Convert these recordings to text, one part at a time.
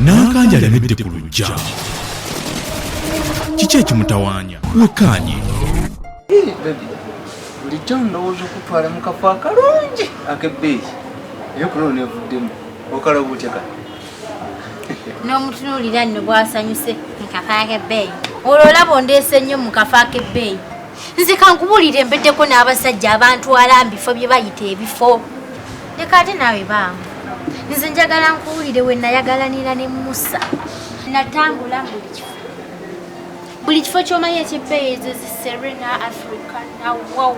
N'akanja alemedde ku lujja. Kiki ekimutawaanya? Wekkaanye. Baby, bulijjo ndowooza okutwala mu kafo akalungi ak'ebbeeyi. Eyo kuno neevuddemu. Okalaba otya kati? N'omutunuulira nno bw'asanyuse mu kafo ak'ebbeeyi. Olwo olaba ondeese nnyo mu kafo ak'ebbeeyi. Nze kankubuulire mbeddeko n'abasajja abantwala mu bifo bye bayita ebifo. Leka ate naawe baamu. Nze njagala nkuwulire we nayagalanira ne Musa. Natambula buli kifo ky'omanyi eky'ebbeeyi ezo zi Serena, Africa, Wow.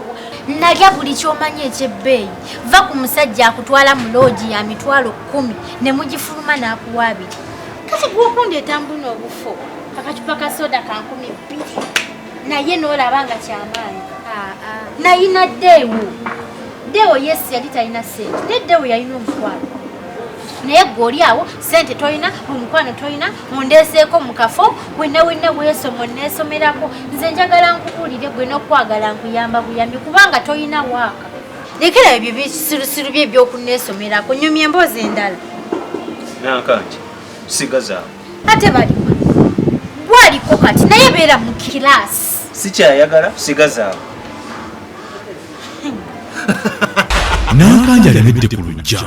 Nalya buli ky'omanyi eky'ebbeeyi. Va ku musajja akutwala mu loogi ya mitwalo 10 ne mugifuluma n'akuwa 2. Kati gw'okundeeta mbuno obufo. Akacupa ka soda ka 12. Naye n'olaba nga kyamaanyi. Nayina Deewo. Deewo yes yali talina ssente. Ne Deewo yalina omutwalo. Naye gw'oli awo ssente toyina, omukwano toyina, ondeeseeko mu kafo, wenna weesoma onneesomerako. Nze njagala nkubuulire gwe n'okwagala nkuyamba buyambi kubanga toyina waaka. Lekera ebyo by'ekisirusiru bye ebyokunneesomerako, nyumya emboozi endala. Nankanje, sigazaawo. Ate baliwa. Gwaliko kati naye beera mu kiraasi. Sikyayagala, sigazaawo. N'akanja alemedde ku lujja.